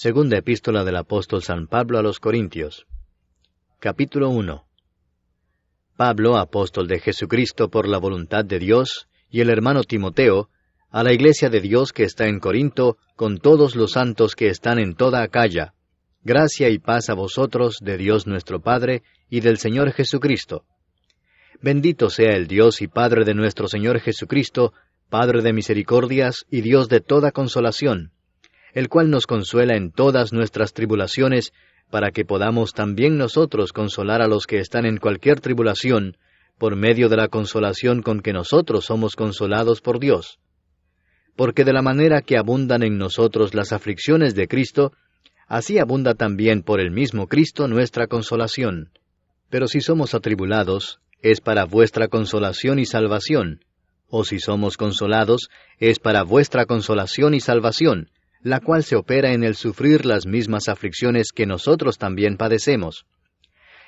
Segunda Epístola del Apóstol San Pablo a los Corintios. Capítulo 1. Pablo, apóstol de Jesucristo por la voluntad de Dios, y el hermano Timoteo, a la iglesia de Dios que está en Corinto, con todos los santos que están en toda Acaya. Gracia y paz a vosotros de Dios nuestro Padre y del Señor Jesucristo. Bendito sea el Dios y Padre de nuestro Señor Jesucristo, Padre de misericordias y Dios de toda consolación, el cual nos consuela en todas nuestras tribulaciones, para que podamos también nosotros consolar a los que están en cualquier tribulación, por medio de la consolación con que nosotros somos consolados por Dios. Porque de la manera que abundan en nosotros las aflicciones de Cristo, así abunda también por el mismo Cristo nuestra consolación. Pero si somos atribulados, es para vuestra consolación y salvación, o si somos consolados, es para vuestra consolación y salvación, la cual se opera en el sufrir las mismas aflicciones que nosotros también padecemos.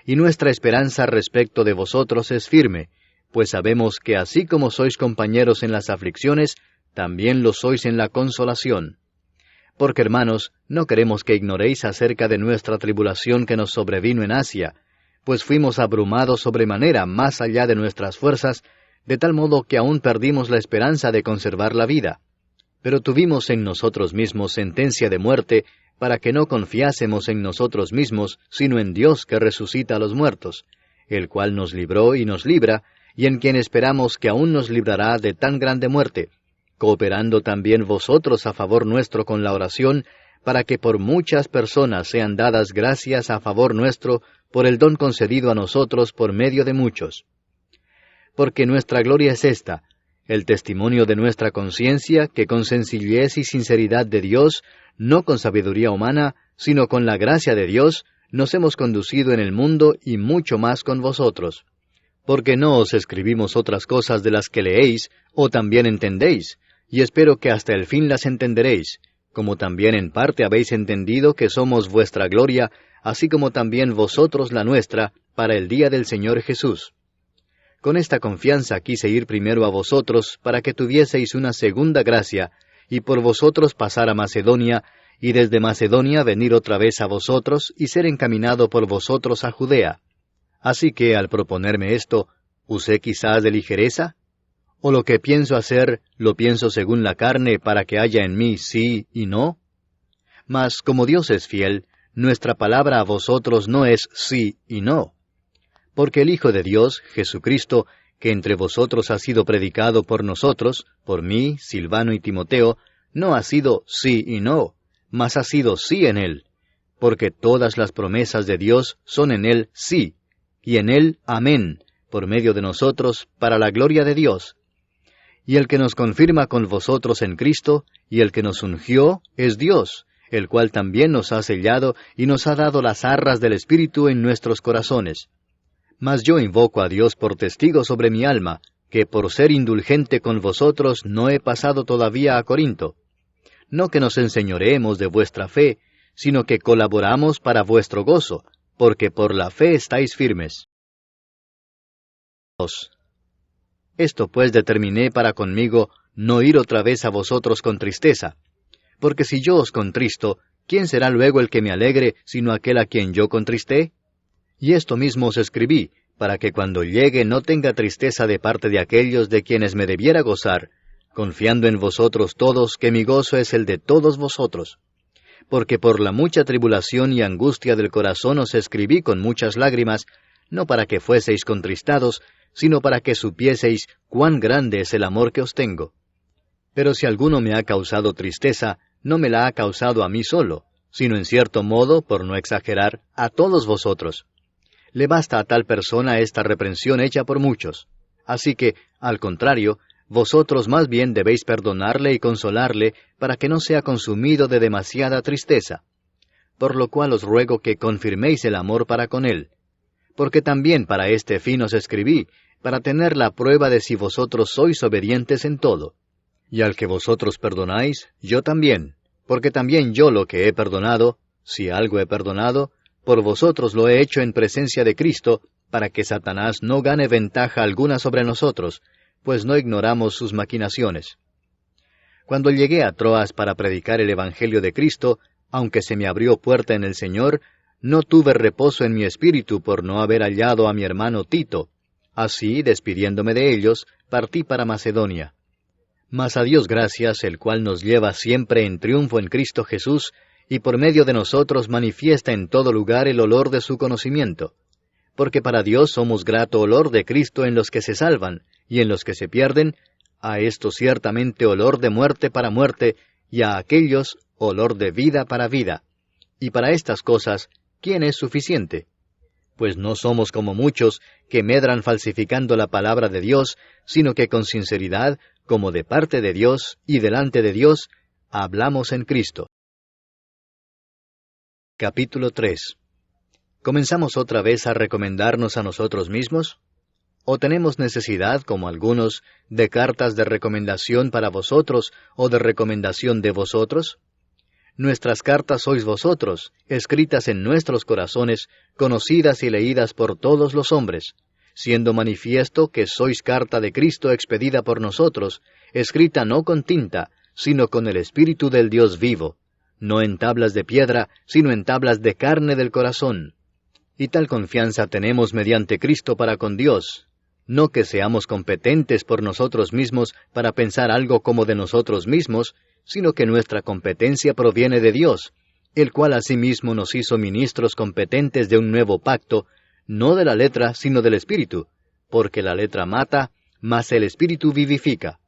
Y nuestra esperanza respecto de vosotros es firme, pues sabemos que así como sois compañeros en las aflicciones, también lo sois en la consolación. Porque, hermanos, no queremos que ignoréis acerca de nuestra tribulación que nos sobrevino en Asia, pues fuimos abrumados sobremanera más allá de nuestras fuerzas, de tal modo que aún perdimos la esperanza de conservar la vida. Pero tuvimos en nosotros mismos sentencia de muerte, para que no confiásemos en nosotros mismos, sino en Dios que resucita a los muertos, el cual nos libró y nos libra, y en quien esperamos que aún nos librará de tan grande muerte, cooperando también vosotros a favor nuestro con la oración, para que por muchas personas sean dadas gracias a favor nuestro, por el don concedido a nosotros por medio de muchos. Porque nuestra gloria es esta, el testimonio de nuestra conciencia, que con sencillez y sinceridad de Dios, no con sabiduría humana, sino con la gracia de Dios, nos hemos conducido en el mundo y mucho más con vosotros. Porque no os escribimos otras cosas de las que leéis, o también entendéis, y espero que hasta el fin las entenderéis, como también en parte habéis entendido que somos vuestra gloria, así como también vosotros la nuestra, para el día del Señor Jesús. Con esta confianza quise ir primero a vosotros, para que tuvieseis una segunda gracia, y por vosotros pasar a Macedonia, y desde Macedonia venir otra vez a vosotros, y ser encaminado por vosotros a Judea. Así que, al proponerme esto, ¿usé quizás de ligereza? ¿O lo que pienso hacer, lo pienso según la carne, para que haya en mí sí y no? Mas, como Dios es fiel, nuestra palabra a vosotros no es sí y no. Porque el Hijo de Dios, Jesucristo, que entre vosotros ha sido predicado por nosotros, por mí, Silvano y Timoteo, no ha sido sí y no, mas ha sido sí en él, porque todas las promesas de Dios son en él sí, y en él amén, por medio de nosotros, para la gloria de Dios. Y el que nos confirma con vosotros en Cristo, y el que nos ungió, es Dios, el cual también nos ha sellado y nos ha dado las arras del Espíritu en nuestros corazones. Mas yo invoco a Dios por testigo sobre mi alma, que por ser indulgente con vosotros no he pasado todavía a Corinto. No que nos enseñoreemos de vuestra fe, sino que colaboramos para vuestro gozo, porque por la fe estáis firmes. 2. Esto pues determiné para conmigo no ir otra vez a vosotros con tristeza, porque si yo os contristo, ¿quién será luego el que me alegre, sino aquel a quien yo contristé? Y esto mismo os escribí, para que cuando llegue no tenga tristeza de parte de aquellos de quienes me debiera gozar, confiando en vosotros todos que mi gozo es el de todos vosotros. Porque por la mucha tribulación y angustia del corazón os escribí con muchas lágrimas, no para que fueseis contristados, sino para que supieseis cuán grande es el amor que os tengo. Pero si alguno me ha causado tristeza, no me la ha causado a mí solo, sino en cierto modo, por no exagerar, a todos vosotros. Le basta a tal persona esta reprensión hecha por muchos. Así que, al contrario, vosotros más bien debéis perdonarle y consolarle, para que no sea consumido de demasiada tristeza. Por lo cual os ruego que confirméis el amor para con él. Porque también para este fin os escribí, para tener la prueba de si vosotros sois obedientes en todo. Y al que vosotros perdonáis, yo también, porque también yo lo que he perdonado, si algo he perdonado, por vosotros lo he hecho en presencia de Cristo, para que Satanás no gane ventaja alguna sobre nosotros, pues no ignoramos sus maquinaciones. Cuando llegué a Troas para predicar el Evangelio de Cristo, aunque se me abrió puerta en el Señor, no tuve reposo en mi espíritu por no haber hallado a mi hermano Tito. Así, despidiéndome de ellos, partí para Macedonia. Mas a Dios gracias, el cual nos lleva siempre en triunfo en Cristo Jesús, y por medio de nosotros manifiesta en todo lugar el olor de su conocimiento. Porque para Dios somos grato olor de Cristo en los que se salvan, y en los que se pierden, a estos ciertamente olor de muerte para muerte, y a aquellos olor de vida para vida. Y para estas cosas, ¿quién es suficiente? Pues no somos como muchos que medran falsificando la palabra de Dios, sino que con sinceridad, como de parte de Dios y delante de Dios, hablamos en Cristo. Capítulo 3. ¿Comenzamos otra vez a recomendarnos a nosotros mismos? ¿O tenemos necesidad, como algunos, de cartas de recomendación para vosotros o de recomendación de vosotros? Nuestras cartas sois vosotros, escritas en nuestros corazones, conocidas y leídas por todos los hombres, siendo manifiesto que sois carta de Cristo expedida por nosotros, escrita no con tinta, sino con el Espíritu del Dios vivo, no en tablas de piedra, sino en tablas de carne del corazón. Y tal confianza tenemos mediante Cristo para con Dios, no que seamos competentes por nosotros mismos para pensar algo como de nosotros mismos, sino que nuestra competencia proviene de Dios, el cual asimismo nos hizo ministros competentes de un nuevo pacto, no de la letra, sino del Espíritu, porque la letra mata, mas el Espíritu vivifica.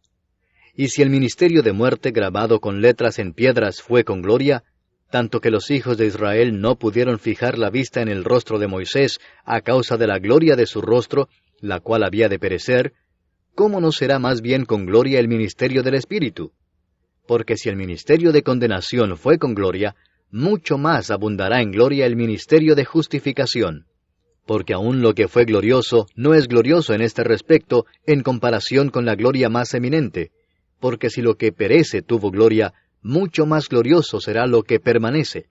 Y si el ministerio de muerte grabado con letras en piedras fue con gloria, tanto que los hijos de Israel no pudieron fijar la vista en el rostro de Moisés a causa de la gloria de su rostro, la cual había de perecer, ¿cómo no será más bien con gloria el ministerio del Espíritu? Porque si el ministerio de condenación fue con gloria, mucho más abundará en gloria el ministerio de justificación. Porque aun lo que fue glorioso no es glorioso en este respecto en comparación con la gloria más eminente, porque si lo que perece tuvo gloria, mucho más glorioso será lo que permanece.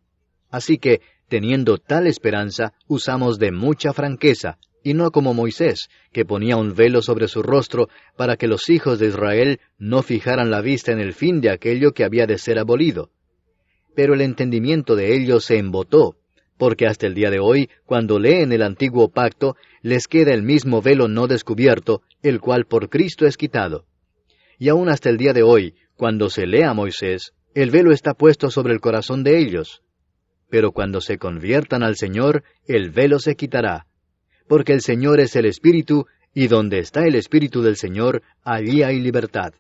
Así que, teniendo tal esperanza, usamos de mucha franqueza, y no como Moisés, que ponía un velo sobre su rostro para que los hijos de Israel no fijaran la vista en el fin de aquello que había de ser abolido. Pero el entendimiento de ellos se embotó, porque hasta el día de hoy, cuando leen el antiguo pacto, les queda el mismo velo no descubierto, el cual por Cristo es quitado. Y aún hasta el día de hoy, cuando se lee a Moisés, el velo está puesto sobre el corazón de ellos. Pero cuando se conviertan al Señor, el velo se quitará. Porque el Señor es el Espíritu, y donde está el Espíritu del Señor, allí hay libertad.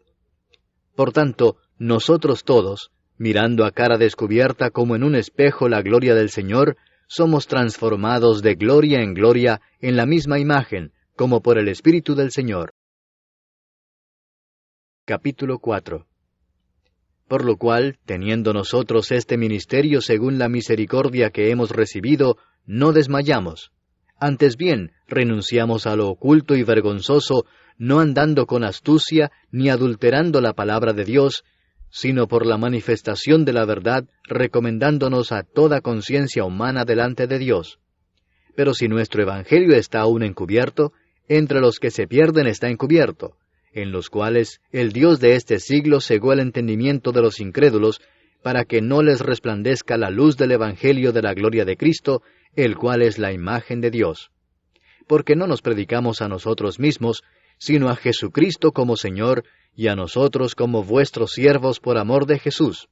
Por tanto, nosotros todos, mirando a cara descubierta como en un espejo la gloria del Señor, somos transformados de gloria en gloria en la misma imagen, como por el Espíritu del Señor. Capítulo 4. Por lo cual, teniendo nosotros este ministerio según la misericordia que hemos recibido, no desmayamos. Antes bien, renunciamos a lo oculto y vergonzoso, no andando con astucia, ni adulterando la palabra de Dios, sino por la manifestación de la verdad, recomendándonos a toda conciencia humana delante de Dios. Pero si nuestro evangelio está aún encubierto, entre los que se pierden está encubierto, en los cuales el Dios de este siglo cegó el entendimiento de los incrédulos, para que no les resplandezca la luz del evangelio de la gloria de Cristo, el cual es la imagen de Dios. Porque no nos predicamos a nosotros mismos, sino a Jesucristo como Señor, y a nosotros como vuestros siervos por amor de Jesús.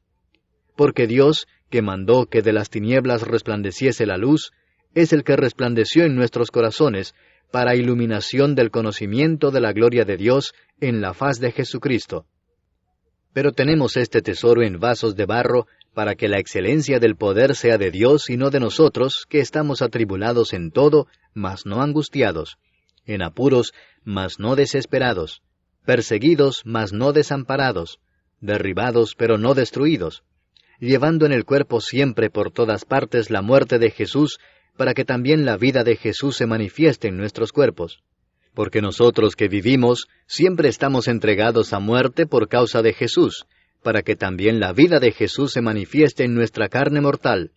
Porque Dios, que mandó que de las tinieblas resplandeciese la luz, es el que resplandeció en nuestros corazones, para iluminación del conocimiento de la gloria de Dios en la faz de Jesucristo. Pero tenemos este tesoro en vasos de barro, para que la excelencia del poder sea de Dios y no de nosotros, que estamos atribulados en todo, mas no angustiados, en apuros, mas no desesperados, perseguidos, mas no desamparados, derribados, pero no destruidos, llevando en el cuerpo siempre por todas partes la muerte de Jesús, para que también la vida de Jesús se manifieste en nuestros cuerpos. Porque nosotros que vivimos, siempre estamos entregados a muerte por causa de Jesús, para que también la vida de Jesús se manifieste en nuestra carne mortal.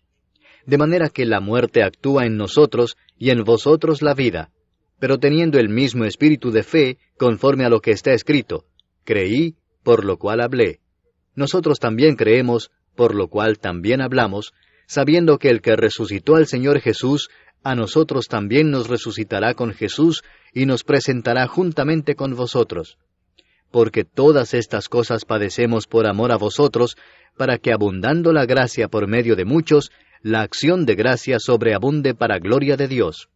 De manera que la muerte actúa en nosotros y en vosotros la vida, pero teniendo el mismo espíritu de fe, conforme a lo que está escrito: creí, por lo cual hablé. Nosotros también creemos, por lo cual también hablamos, sabiendo que el que resucitó al Señor Jesús, a nosotros también nos resucitará con Jesús y nos presentará juntamente con vosotros. Porque todas estas cosas padecemos por amor a vosotros, para que abundando la gracia por medio de muchos, la acción de gracia sobreabunde para gloria de Dios.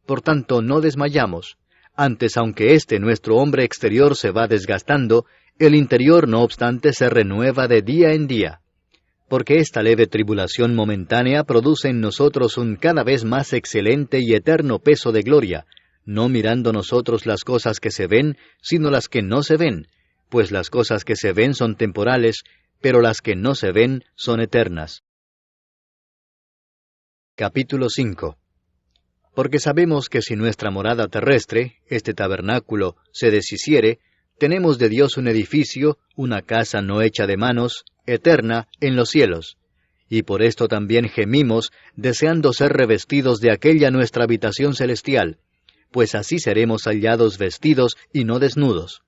Por tanto, no desmayamos. Antes, aunque nuestro hombre exterior se va desgastando, el interior, no obstante, se renueva de día en día. Porque esta leve tribulación momentánea produce en nosotros un cada vez más excelente y eterno peso de gloria, no mirando nosotros las cosas que se ven, sino las que no se ven, pues las cosas que se ven son temporales, pero las que no se ven son eternas. Capítulo 5. Porque sabemos que si nuestra morada terrestre, este tabernáculo, se deshiciere, tenemos de Dios un edificio, una casa no hecha de manos, eterna, en los cielos. Y por esto también gemimos, deseando ser revestidos de aquella nuestra habitación celestial, pues así seremos hallados vestidos y no desnudos.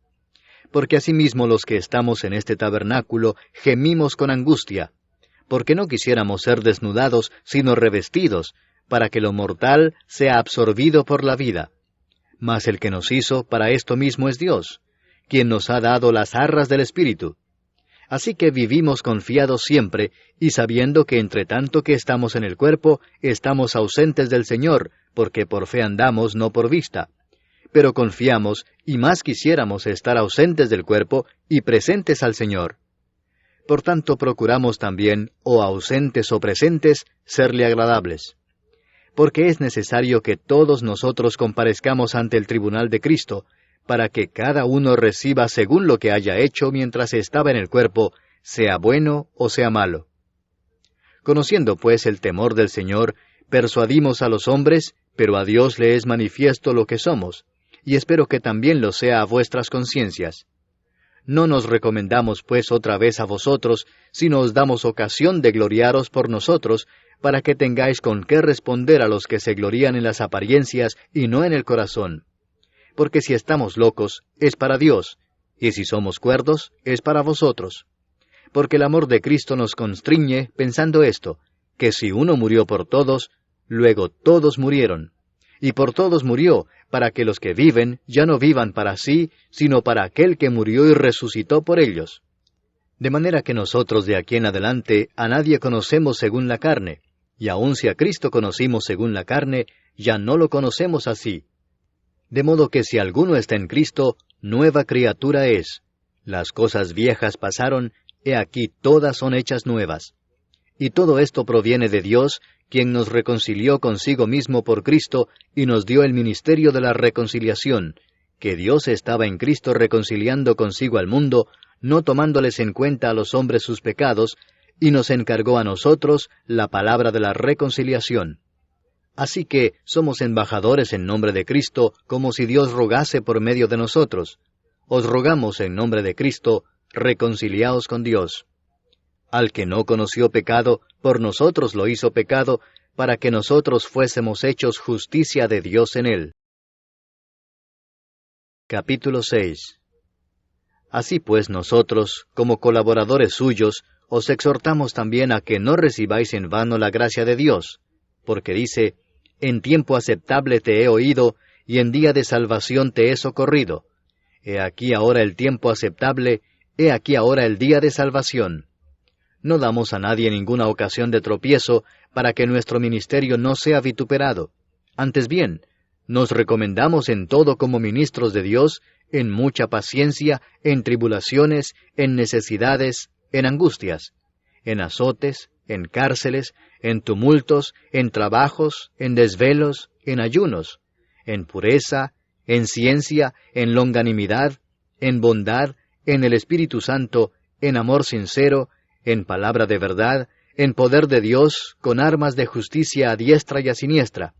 Porque asimismo los que estamos en este tabernáculo gemimos con angustia, porque no quisiéramos ser desnudados, sino revestidos, para que lo mortal sea absorbido por la vida. Mas el que nos hizo para esto mismo es Dios, quien nos ha dado las arras del Espíritu. Así que vivimos confiados siempre, y sabiendo que entre tanto que estamos en el cuerpo, estamos ausentes del Señor, porque por fe andamos, no por vista. Pero confiamos, y más quisiéramos estar ausentes del cuerpo y presentes al Señor. Por tanto procuramos también, o ausentes o presentes, serle agradables. Porque es necesario que todos nosotros comparezcamos ante el tribunal de Cristo, para que cada uno reciba según lo que haya hecho mientras estaba en el cuerpo, sea bueno o sea malo. Conociendo pues el temor del Señor, persuadimos a los hombres, pero a Dios le es manifiesto lo que somos, y espero que también lo sea a vuestras conciencias. No nos recomendamos pues otra vez a vosotros, sino os damos ocasión de gloriaros por nosotros, para que tengáis con qué responder a los que se glorían en las apariencias y no en el corazón. Porque si estamos locos, es para Dios, y si somos cuerdos, es para vosotros. Porque el amor de Cristo nos constriñe, pensando esto, que si uno murió por todos, luego todos murieron. Y por todos murió, para que los que viven ya no vivan para sí, sino para aquel que murió y resucitó por ellos. De manera que nosotros de aquí en adelante a nadie conocemos según la carne, y aun si a Cristo conocimos según la carne, ya no lo conocemos así. De modo que si alguno está en Cristo, nueva criatura es. Las cosas viejas pasaron, he aquí todas son hechas nuevas. Y todo esto proviene de Dios, quien nos reconcilió consigo mismo por Cristo y nos dio el ministerio de la reconciliación, que Dios estaba en Cristo reconciliando consigo al mundo, no tomándoles en cuenta a los hombres sus pecados, y nos encargó a nosotros la palabra de la reconciliación. Así que somos embajadores en nombre de Cristo, como si Dios rogase por medio de nosotros. Os rogamos en nombre de Cristo, reconciliaos con Dios. Al que no conoció pecado, por nosotros lo hizo pecado, para que nosotros fuésemos hechos justicia de Dios en él. Capítulo 6. Así pues nosotros, como colaboradores suyos, os exhortamos también a que no recibáis en vano la gracia de Dios, porque dice, en tiempo aceptable te he oído, y en día de salvación te he socorrido. He aquí ahora el tiempo aceptable, he aquí ahora el día de salvación. No damos a nadie ninguna ocasión de tropiezo, para que nuestro ministerio no sea vituperado. Antes bien, nos recomendamos en todo como ministros de Dios, en mucha paciencia, en tribulaciones, en necesidades, en angustias, en azotes, en cárceles, en tumultos, en trabajos, en desvelos, en ayunos, en pureza, en ciencia, en longanimidad, en bondad, en el Espíritu Santo, en amor sincero, en palabra de verdad, en poder de Dios, con armas de justicia a diestra y a siniestra,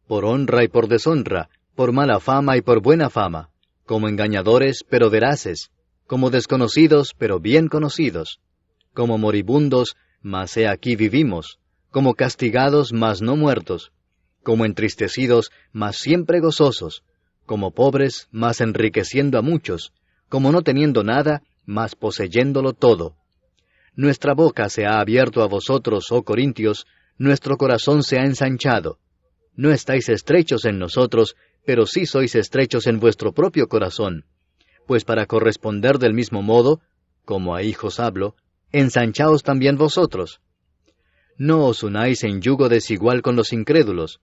por honra y por deshonra, por mala fama y por buena fama, como engañadores pero veraces, como desconocidos pero bien conocidos, como moribundos, mas he aquí vivimos, como castigados, mas no muertos, como entristecidos, mas siempre gozosos, como pobres, mas enriqueciendo a muchos, como no teniendo nada, mas poseyéndolo todo. nuestra boca se ha abierto a vosotros, oh Corintios, nuestro corazón se ha ensanchado. No estáis estrechos en nosotros, pero sí sois estrechos en vuestro propio corazón. Pues para corresponder del mismo modo, como a hijos hablo, ensanchaos también vosotros. No os unáis en yugo desigual con los incrédulos,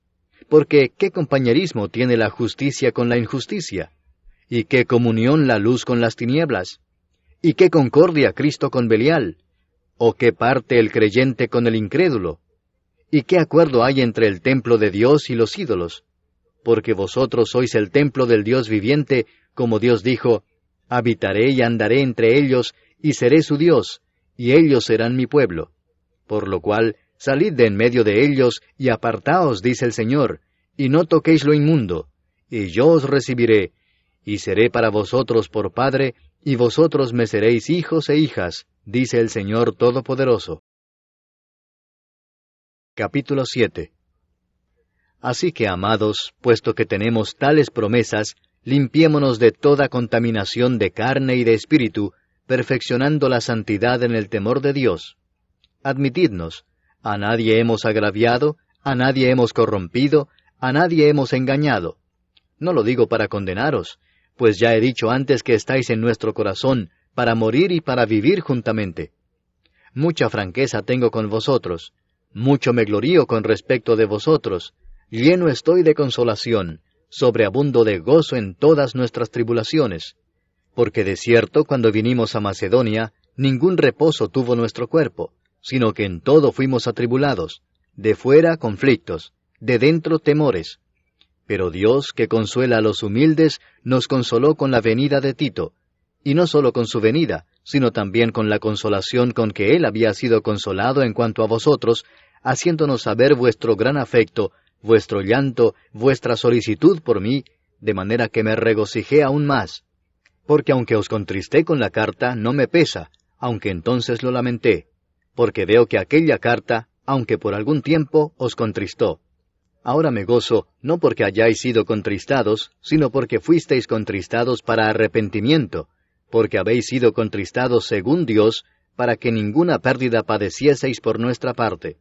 porque ¿qué compañerismo tiene la justicia con la injusticia? ¿Y qué comunión la luz con las tinieblas? ¿Y qué concordia Cristo con Belial? ¿O qué parte el creyente con el incrédulo? ¿Y qué acuerdo hay entre el templo de Dios y los ídolos? Porque vosotros sois el templo del Dios viviente, como Dios dijo, habitaré y andaré entre ellos, y seré su Dios, y ellos serán mi pueblo. Por lo cual, salid de en medio de ellos, y apartaos, dice el Señor, y no toquéis lo inmundo, y yo os recibiré, y seré para vosotros por Padre, y vosotros me seréis hijos e hijas, dice el Señor Todopoderoso. Capítulo 7. Así que, amados, puesto que tenemos tales promesas, limpiémonos de toda contaminación de carne y de espíritu, perfeccionando la santidad en el temor de Dios. Admitidnos, a nadie hemos agraviado, a nadie hemos corrompido, a nadie hemos engañado. No lo digo para condenaros, pues ya he dicho antes que estáis en nuestro corazón, para morir y para vivir juntamente. Mucha franqueza tengo con vosotros, mucho me glorío con respecto de vosotros, lleno estoy de consolación, sobreabundo de gozo en todas nuestras tribulaciones. Porque de cierto, cuando vinimos a Macedonia, ningún reposo tuvo nuestro cuerpo, sino que en todo fuimos atribulados, de fuera conflictos, de dentro temores. Pero Dios, que consuela a los humildes, nos consoló con la venida de Tito, y no solo con su venida, sino también con la consolación con que él había sido consolado en cuanto a vosotros, haciéndonos saber vuestro gran afecto, vuestro llanto, vuestra solicitud por mí, de manera que me regocijé aún más. Porque aunque os contristé con la carta, no me pesa, aunque entonces lo lamenté, porque veo que aquella carta, aunque por algún tiempo, os contristó. Ahora me gozo, no porque hayáis sido contristados, sino porque fuisteis contristados para arrepentimiento, porque habéis sido contristados según Dios, para que ninguna pérdida padecieseis por nuestra parte.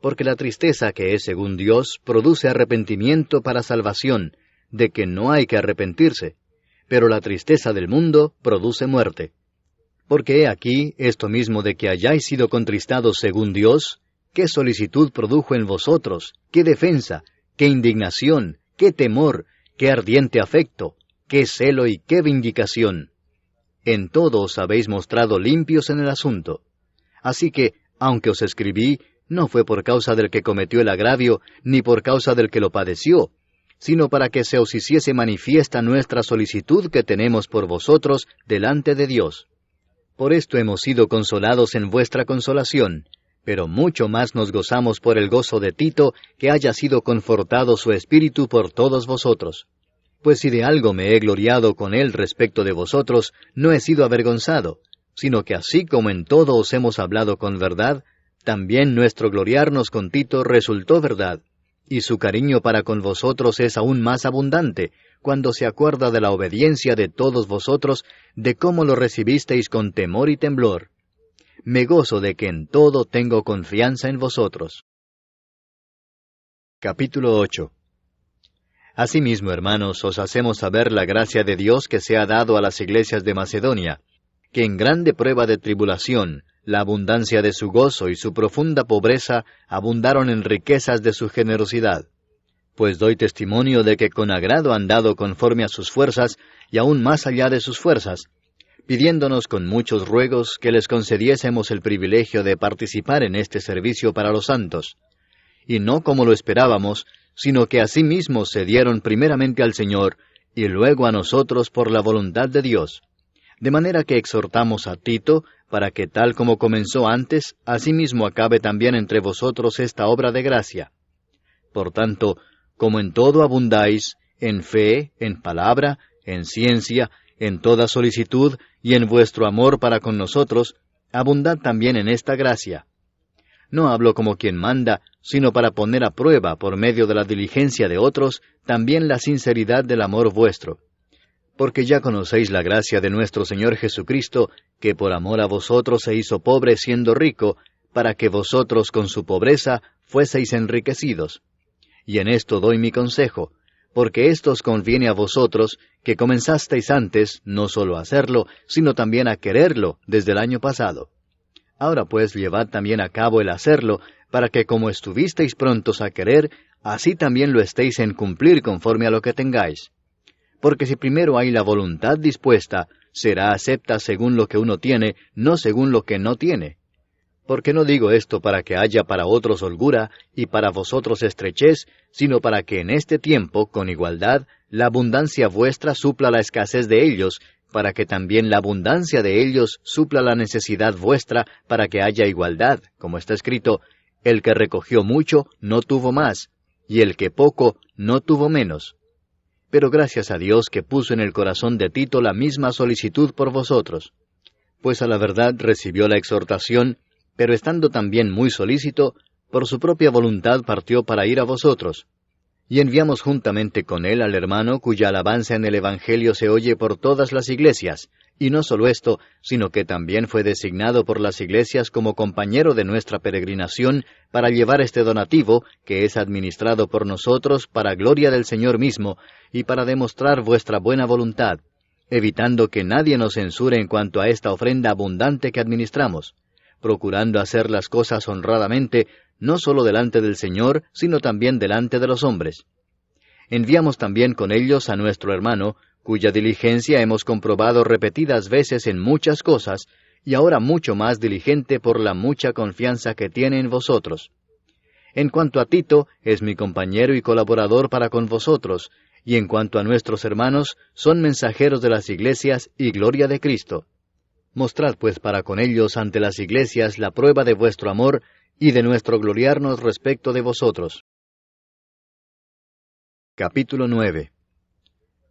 Porque la tristeza que es según Dios produce arrepentimiento para salvación, de que no hay que arrepentirse, pero la tristeza del mundo produce muerte. Porque he aquí esto mismo de que hayáis sido contristados según Dios, qué solicitud produjo en vosotros, qué defensa, qué indignación, qué temor, qué ardiente afecto, qué celo y qué vindicación. En todo os habéis mostrado limpios en el asunto. Así que, aunque os escribí, no fue por causa del que cometió el agravio, ni por causa del que lo padeció, sino para que se os hiciese manifiesta nuestra solicitud que tenemos por vosotros delante de Dios. Por esto hemos sido consolados en vuestra consolación, pero mucho más nos gozamos por el gozo de Tito, que haya sido confortado su espíritu por todos vosotros. Pues si de algo me he gloriado con él respecto de vosotros, no he sido avergonzado, sino que así como en todo os hemos hablado con verdad, también nuestro gloriarnos con Tito resultó verdad, y su cariño para con vosotros es aún más abundante, cuando se acuerda de la obediencia de todos vosotros, de cómo lo recibisteis con temor y temblor. Me gozo de que en todo tengo confianza en vosotros. Capítulo 8. Asimismo, hermanos, os hacemos saber la gracia de Dios que se ha dado a las iglesias de Macedonia, que en grande prueba de tribulación, la abundancia de su gozo y su profunda pobreza abundaron en riquezas de su generosidad. Pues doy testimonio de que con agrado han dado conforme a sus fuerzas, y aún más allá de sus fuerzas, pidiéndonos con muchos ruegos que les concediésemos el privilegio de participar en este servicio para los santos. Y no como lo esperábamos, sino que asimismo se dieron primeramente al Señor, y luego a nosotros por la voluntad de Dios. De manera que exhortamos a Tito, para que tal como comenzó antes, asimismo acabe también entre vosotros esta obra de gracia. Por tanto, como en todo abundáis, en fe, en palabra, en ciencia, en toda solicitud, y en vuestro amor para con nosotros, abundad también en esta gracia. No hablo como quien manda, sino para poner a prueba, por medio de la diligencia de otros, también la sinceridad del amor vuestro. Porque ya conocéis la gracia de nuestro Señor Jesucristo, que por amor a vosotros se hizo pobre siendo rico, para que vosotros con su pobreza fueseis enriquecidos. Y en esto doy mi consejo, porque esto os conviene a vosotros, que comenzasteis antes, no solo a hacerlo, sino también a quererlo desde el año pasado. Ahora pues llevad también a cabo el hacerlo, para que como estuvisteis prontos a querer, así también lo estéis en cumplir conforme a lo que tengáis. Porque si primero hay la voluntad dispuesta, será acepta según lo que uno tiene, no según lo que no tiene. Porque no digo esto para que haya para otros holgura y para vosotros estrechez, sino para que en este tiempo, con igualdad, la abundancia vuestra supla la escasez de ellos, para que también la abundancia de ellos supla la necesidad vuestra, para que haya igualdad, como está escrito, el que recogió mucho no tuvo más, y el que poco no tuvo menos. Pero gracias a Dios que puso en el corazón de Tito la misma solicitud por vosotros. Pues a la verdad recibió la exhortación, pero estando también muy solícito, por su propia voluntad partió para ir a vosotros. Y enviamos juntamente con él al hermano cuya alabanza en el Evangelio se oye por todas las iglesias, y no solo esto, sino que también fue designado por las iglesias como compañero de nuestra peregrinación para llevar este donativo, que es administrado por nosotros para gloria del Señor mismo, y para demostrar vuestra buena voluntad, evitando que nadie nos censure en cuanto a esta ofrenda abundante que administramos, procurando hacer las cosas honradamente, no solo delante del Señor, sino también delante de los hombres. Enviamos también con ellos a nuestro hermano, cuya diligencia hemos comprobado repetidas veces en muchas cosas, y ahora mucho más diligente por la mucha confianza que tiene en vosotros. En cuanto a Tito, es mi compañero y colaborador para con vosotros, y en cuanto a nuestros hermanos, son mensajeros de las iglesias y gloria de Cristo. Mostrad pues para con ellos ante las iglesias la prueba de vuestro amor y de nuestro gloriarnos respecto de vosotros. Capítulo 9.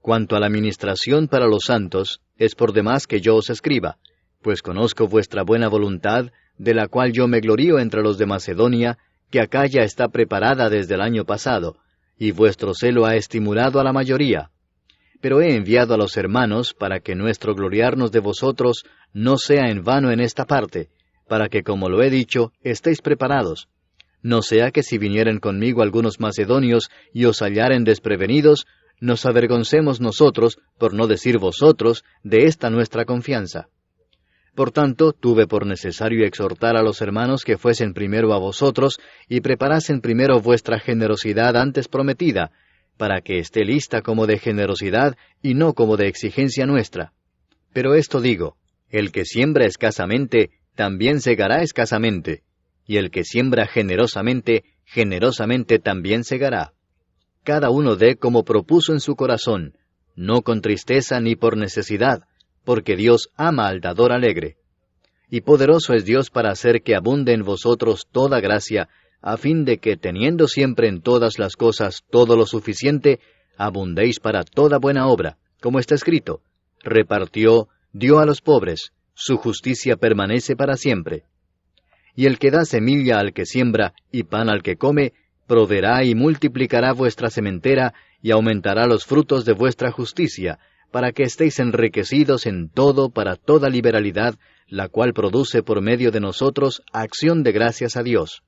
Cuanto a la ministración para los santos, es por demás que yo os escriba, pues conozco vuestra buena voluntad, de la cual yo me glorío entre los de Macedonia, que acá ya está preparada desde el año pasado, y vuestro celo ha estimulado a la mayoría. Pero he enviado a los hermanos para que nuestro gloriarnos de vosotros no sea en vano en esta parte, para que, como lo he dicho, estéis preparados. No sea que si vinieren conmigo algunos macedonios y os hallaren desprevenidos, nos avergoncemos nosotros, por no decir vosotros, de esta nuestra confianza. Por tanto, tuve por necesario exhortar a los hermanos que fuesen primero a vosotros y preparasen primero vuestra generosidad antes prometida, para que esté lista como de generosidad y no como de exigencia nuestra. Pero esto digo, el que siembra escasamente, también segará escasamente, y el que siembra generosamente, generosamente también segará. Cada uno dé como propuso en su corazón, no con tristeza ni por necesidad, porque Dios ama al dador alegre. Y poderoso es Dios para hacer que abunde en vosotros toda gracia, a fin de que, teniendo siempre en todas las cosas todo lo suficiente, abundéis para toda buena obra, como está escrito, repartió, dio a los pobres, su justicia permanece para siempre. Y el que da semilla al que siembra y pan al que come, proveerá y multiplicará vuestra sementera y aumentará los frutos de vuestra justicia, para que estéis enriquecidos en todo para toda liberalidad, la cual produce por medio de nosotros acción de gracias a Dios.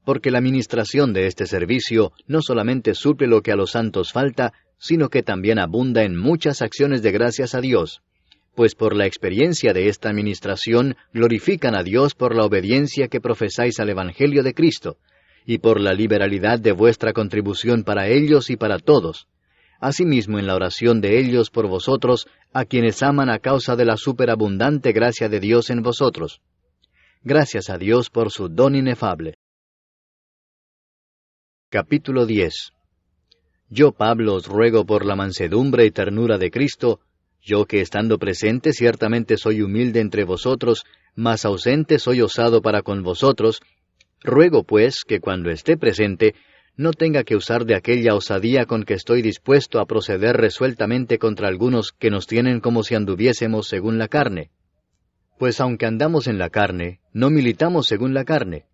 Porque la ministración de este servicio no solamente suple lo que a los santos falta, sino que también abunda en muchas acciones de gracias a Dios. Pues por la experiencia de esta administración glorifican a Dios por la obediencia que profesáis al Evangelio de Cristo, y por la liberalidad de vuestra contribución para ellos y para todos. Asimismo en la oración de ellos por vosotros, a quienes aman a causa de la superabundante gracia de Dios en vosotros. Gracias a Dios por su don inefable. Capítulo 10. Yo, Pablo, os ruego por la mansedumbre y ternura de Cristo, yo que estando presente ciertamente soy humilde entre vosotros, mas ausente soy osado para con vosotros, ruego pues que cuando esté presente, no tenga que usar de aquella osadía con que estoy dispuesto a proceder resueltamente contra algunos que nos tienen como si anduviésemos según la carne. Pues aunque andamos en la carne, no militamos según la carne,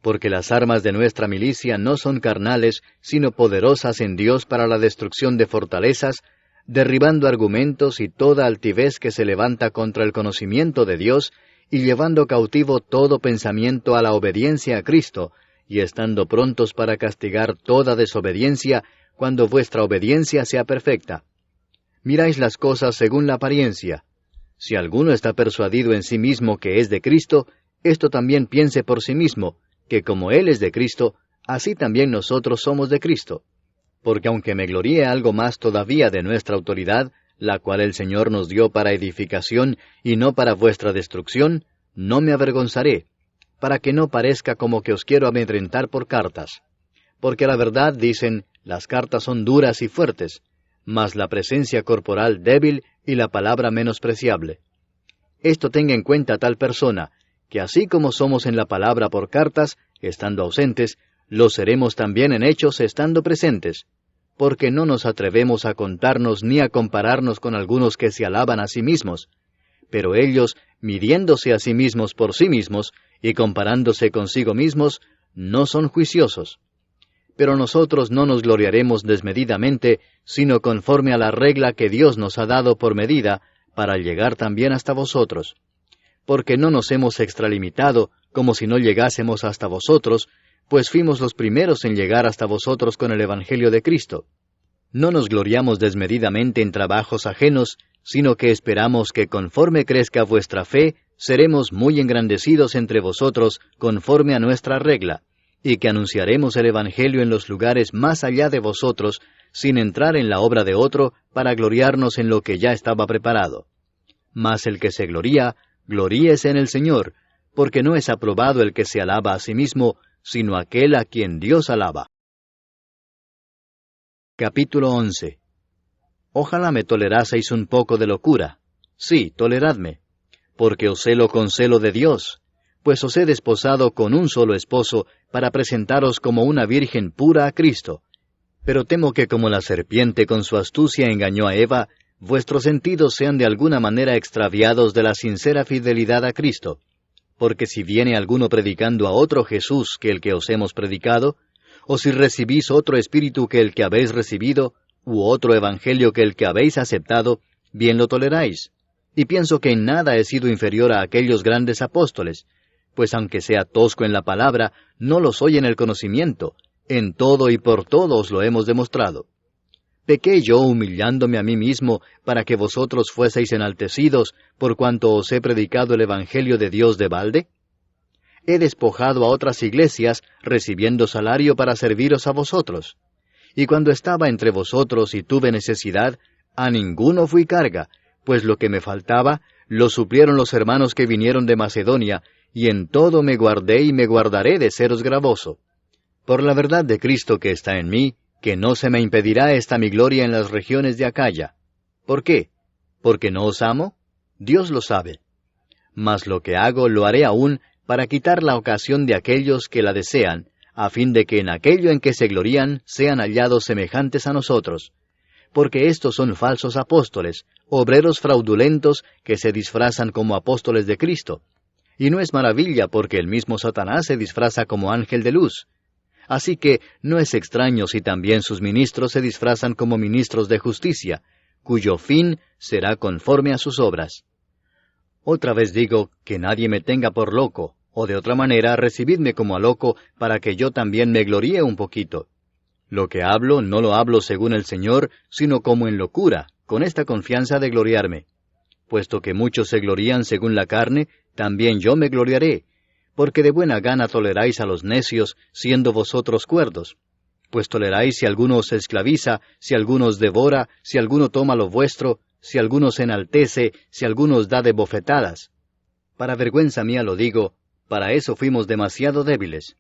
porque las armas de nuestra milicia no son carnales, sino poderosas en Dios para la destrucción de fortalezas, derribando argumentos y toda altivez que se levanta contra el conocimiento de Dios, y llevando cautivo todo pensamiento a la obediencia a Cristo, y estando prontos para castigar toda desobediencia, cuando vuestra obediencia sea perfecta. Miráis las cosas según la apariencia. Si alguno está persuadido en sí mismo que es de Cristo, esto también piense por sí mismo, que como Él es de Cristo, así también nosotros somos de Cristo. Porque aunque me gloríe algo más todavía de nuestra autoridad, la cual el Señor nos dio para edificación y no para vuestra destrucción, no me avergonzaré, para que no parezca como que os quiero amedrentar por cartas. Porque la verdad, dicen, las cartas son duras y fuertes, mas la presencia corporal débil y la palabra menospreciable. Esto tenga en cuenta tal persona, que así como somos en la palabra por cartas, estando ausentes, lo seremos también en hechos estando presentes, porque no nos atrevemos a contarnos ni a compararnos con algunos que se alaban a sí mismos, pero ellos, midiéndose a sí mismos por sí mismos, y comparándose consigo mismos, no son juiciosos. Pero nosotros no nos gloriaremos desmedidamente, sino conforme a la regla que Dios nos ha dado por medida, para llegar también hasta vosotros. Porque no nos hemos extralimitado, como si no llegásemos hasta vosotros, pues fuimos los primeros en llegar hasta vosotros con el Evangelio de Cristo. No nos gloriamos desmedidamente en trabajos ajenos, sino que esperamos que conforme crezca vuestra fe, seremos muy engrandecidos entre vosotros conforme a nuestra regla, y que anunciaremos el Evangelio en los lugares más allá de vosotros, sin entrar en la obra de otro, para gloriarnos en lo que ya estaba preparado. Mas el que se gloría, gloríese en el Señor, porque no es aprobado el que se alaba a sí mismo, sino aquel a quien Dios alaba. Capítulo 11. Ojalá me toleraseis un poco de locura. Sí, toleradme, porque os celo con celo de Dios, pues os he desposado con un solo esposo, para presentaros como una virgen pura a Cristo. Pero temo que como la serpiente con su astucia engañó a Eva, vuestros sentidos sean de alguna manera extraviados de la sincera fidelidad a Cristo. Porque si viene alguno predicando a otro Jesús que el que os hemos predicado, o si recibís otro espíritu que el que habéis recibido, u otro evangelio que el que habéis aceptado, bien lo toleráis. Y pienso que en nada he sido inferior a aquellos grandes apóstoles, pues aunque sea tosco en la palabra, no lo soy en el conocimiento, en todo y por todo os lo hemos demostrado. ¿Pequé yo humillándome a mí mismo para que vosotros fueseis enaltecidos por cuanto os he predicado el Evangelio de Dios de balde? He despojado a otras iglesias, recibiendo salario para serviros a vosotros. Y cuando estaba entre vosotros y tuve necesidad, a ninguno fui carga, pues lo que me faltaba, lo suplieron los hermanos que vinieron de Macedonia, y en todo me guardé y me guardaré de seros gravoso. Por la verdad de Cristo que está en mí, que no se me impedirá esta mi gloria en las regiones de Acaya. ¿Por qué? ¿Porque no os amo? Dios lo sabe. Mas lo que hago lo haré aún para quitar la ocasión de aquellos que la desean, a fin de que en aquello en que se glorían sean hallados semejantes a nosotros. Porque estos son falsos apóstoles, obreros fraudulentos que se disfrazan como apóstoles de Cristo. Y no es maravilla porque el mismo Satanás se disfraza como ángel de luz. Así que no es extraño si también sus ministros se disfrazan como ministros de justicia, cuyo fin será conforme a sus obras. Otra vez digo, que nadie me tenga por loco, o de otra manera recibidme como a loco, para que yo también me gloríe un poquito. Lo que hablo no lo hablo según el Señor, sino como en locura, con esta confianza de gloriarme. Puesto que muchos se glorían según la carne, también yo me gloriaré, porque de buena gana toleráis a los necios, siendo vosotros cuerdos. Pues toleráis si alguno os esclaviza, si alguno os devora, si alguno toma lo vuestro, si alguno se enaltece, si alguno os da de bofetadas. Para vergüenza mía lo digo, para eso fuimos demasiado débiles.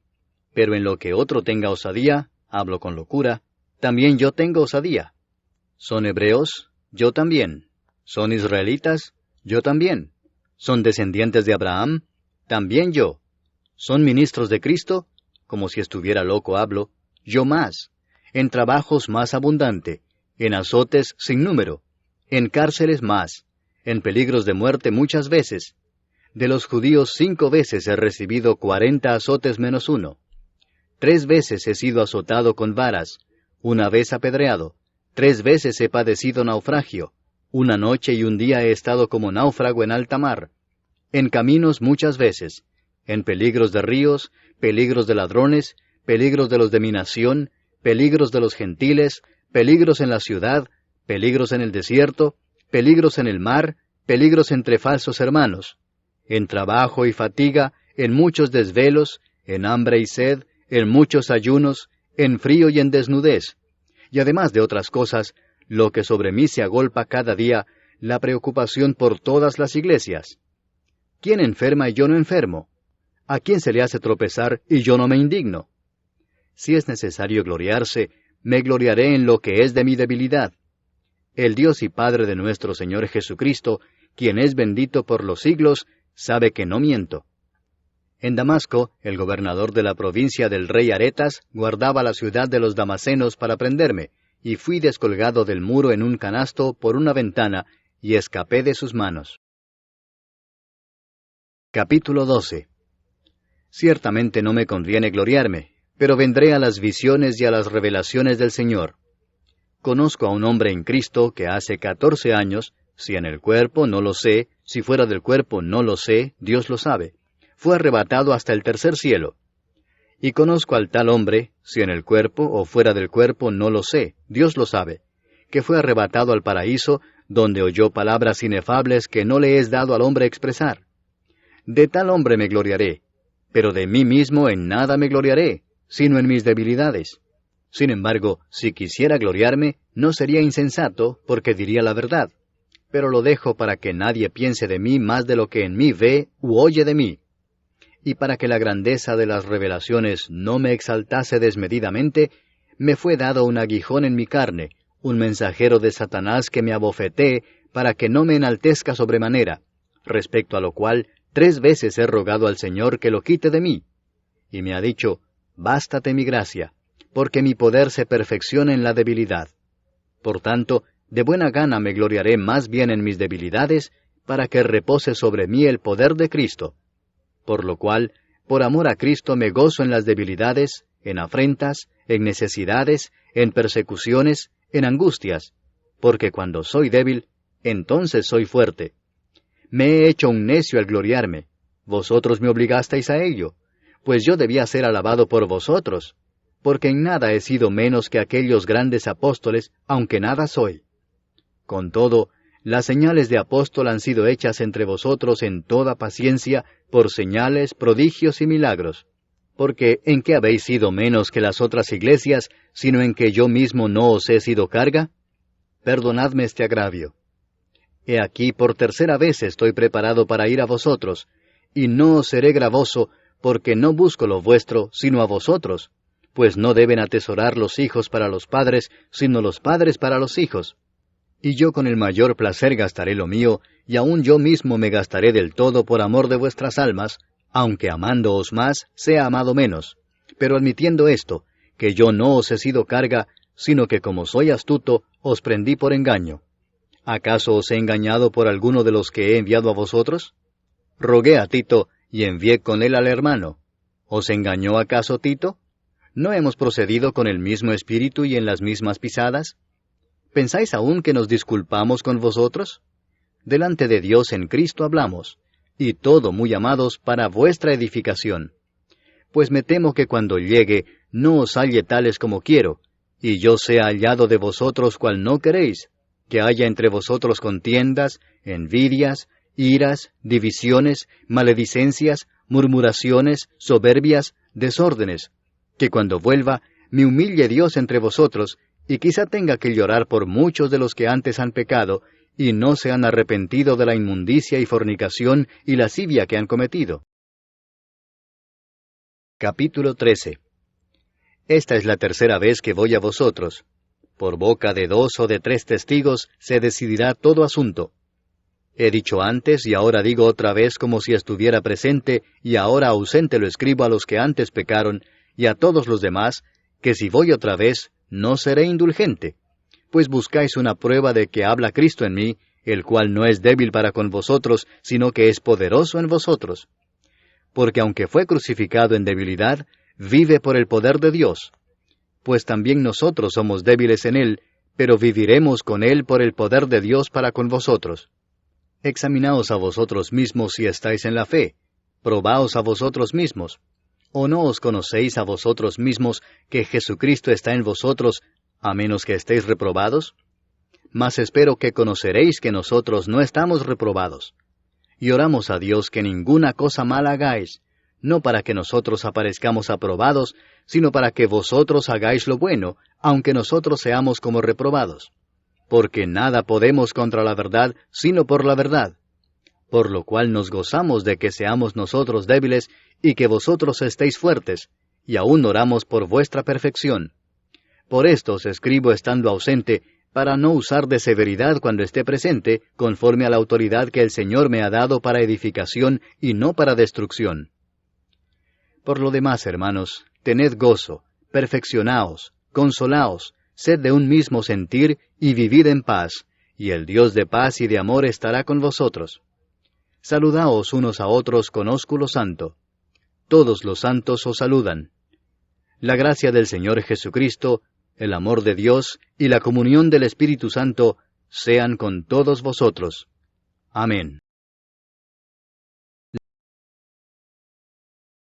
Pero en lo que otro tenga osadía, hablo con locura, también yo tengo osadía. ¿Son hebreos? Yo también. ¿Son israelitas? Yo también. ¿Son descendientes de Abraham? También yo. ¿Son ministros de Cristo? Como si estuviera loco hablo. Yo más. En trabajos más abundante. En azotes sin número. En cárceles más. En peligros de muerte muchas veces. De los judíos 5 veces he recibido 40 azotes menos 1. 3 veces he sido azotado con varas. 1 vez apedreado. 3 veces he padecido naufragio. Una noche y un día he estado como náufrago en alta mar. En caminos muchas veces. En peligros de ríos, peligros de ladrones, peligros de los de mi nación, peligros de los gentiles, peligros en la ciudad, peligros en el desierto, peligros en el mar, peligros entre falsos hermanos. En trabajo y fatiga, en muchos desvelos, en hambre y sed, en muchos ayunos, en frío y en desnudez. Y además de otras cosas, lo que sobre mí se agolpa cada día, la preocupación por todas las iglesias. ¿Quién enferma y yo no enfermo? ¿A quién se le hace tropezar y yo no me indigno? Si es necesario gloriarse, me gloriaré en lo que es de mi debilidad. El Dios y Padre de nuestro Señor Jesucristo, quien es bendito por los siglos, sabe que no miento. En Damasco, el gobernador de la provincia del rey Aretas guardaba la ciudad de los damasenos para prenderme, y fui descolgado del muro en un canasto por una ventana, y escapé de sus manos. Capítulo 12. Ciertamente no me conviene gloriarme, pero vendré a las visiones y a las revelaciones del Señor. Conozco a un hombre en Cristo que hace 14 años, si en el cuerpo no lo sé, si fuera del cuerpo no lo sé, Dios lo sabe, fue arrebatado hasta el tercer cielo. Y conozco al tal hombre, si en el cuerpo o fuera del cuerpo no lo sé, Dios lo sabe, que fue arrebatado al paraíso, donde oyó palabras inefables que no le es dado al hombre expresar. De tal hombre me gloriaré, pero de mí mismo en nada me gloriaré, sino en mis debilidades. Sin embargo, si quisiera gloriarme, no sería insensato, porque diría la verdad. Pero lo dejo para que nadie piense de mí más de lo que en mí ve u oye de mí. Y para que la grandeza de las revelaciones no me exaltase desmedidamente, me fue dado un aguijón en mi carne, un mensajero de Satanás que me abofetee, para que no me enaltezca sobremanera, respecto a lo cual 3 veces he rogado al Señor que lo quite de mí. Y me ha dicho, bástate mi gracia, porque mi poder se perfecciona en la debilidad. Por tanto, de buena gana me gloriaré más bien en mis debilidades, para que repose sobre mí el poder de Cristo. Por lo cual, por amor a Cristo me gozo en las debilidades, en afrentas, en necesidades, en persecuciones, en angustias, porque cuando soy débil, entonces soy fuerte. Me he hecho un necio al gloriarme, vosotros me obligasteis a ello, pues yo debía ser alabado por vosotros, porque en nada he sido menos que aquellos grandes apóstoles, aunque nada soy. Con todo, las señales de apóstol han sido hechas entre vosotros en toda paciencia, por señales, prodigios y milagros. Porque, ¿en qué habéis sido menos que las otras iglesias, sino en que yo mismo no os he sido carga? Perdonadme este agravio. He aquí, por 3ª vez estoy preparado para ir a vosotros, y no os seré gravoso, porque no busco lo vuestro, sino a vosotros, pues no deben atesorar los hijos para los padres, sino los padres para los hijos. Y yo con el mayor placer gastaré lo mío, y aun yo mismo me gastaré del todo por amor de vuestras almas, aunque amándoos más, sea amado menos. Pero admitiendo esto, que yo no os he sido carga, sino que como soy astuto, os prendí por engaño. ¿Acaso os he engañado por alguno de los que he enviado a vosotros? Rogué a Tito, y envié con él al hermano. ¿Os engañó acaso Tito? ¿No hemos procedido con el mismo espíritu y en las mismas pisadas? ¿Pensáis aún que nos disculpamos con vosotros? Delante de Dios en Cristo hablamos, y todo, muy amados, para vuestra edificación. Pues me temo que cuando llegue, no os halle tales como quiero, y yo sea hallado de vosotros cual no queréis, que haya entre vosotros contiendas, envidias, iras, divisiones, maledicencias, murmuraciones, soberbias, desórdenes, que cuando vuelva, me humille Dios entre vosotros, y quizá tenga que llorar por muchos de los que antes han pecado, y no se han arrepentido de la inmundicia y fornicación y lascivia que han cometido. Capítulo 13. Esta es la 3ª vez que voy a vosotros. Por boca de 2 o de 3 testigos se decidirá todo asunto. He dicho antes y ahora digo otra vez como si estuviera presente, y ahora ausente lo escribo a los que antes pecaron, y a todos los demás, que si voy otra vez, no seré indulgente, pues buscáis una prueba de que habla Cristo en mí, el cual no es débil para con vosotros, sino que es poderoso en vosotros. Porque aunque fue crucificado en debilidad, vive por el poder de Dios. Pues también nosotros somos débiles en él, pero viviremos con Él por el poder de Dios para con vosotros. Examinaos a vosotros mismos si estáis en la fe. Probaos a vosotros mismos. ¿O no os conocéis a vosotros mismos que Jesucristo está en vosotros, a menos que estéis reprobados? Mas espero que conoceréis que nosotros no estamos reprobados. Y oramos a Dios que ninguna cosa mala hagáis, no para que nosotros aparezcamos aprobados, sino para que vosotros hagáis lo bueno, aunque nosotros seamos como reprobados. Porque nada podemos contra la verdad, sino por la verdad. Por lo cual nos gozamos de que seamos nosotros débiles, y que vosotros estéis fuertes, y aún oramos por vuestra perfección. Por esto os escribo estando ausente, para no usar de severidad cuando esté presente, conforme a la autoridad que el Señor me ha dado para edificación y no para destrucción. Por lo demás, hermanos, tened gozo, perfeccionaos, consolaos, sed de un mismo sentir y vivid en paz, y el Dios de paz y de amor estará con vosotros. Saludaos unos a otros con ósculo santo. Todos los santos os saludan. La gracia del Señor Jesucristo, el amor de Dios y la comunión del Espíritu Santo sean con todos vosotros. Amén.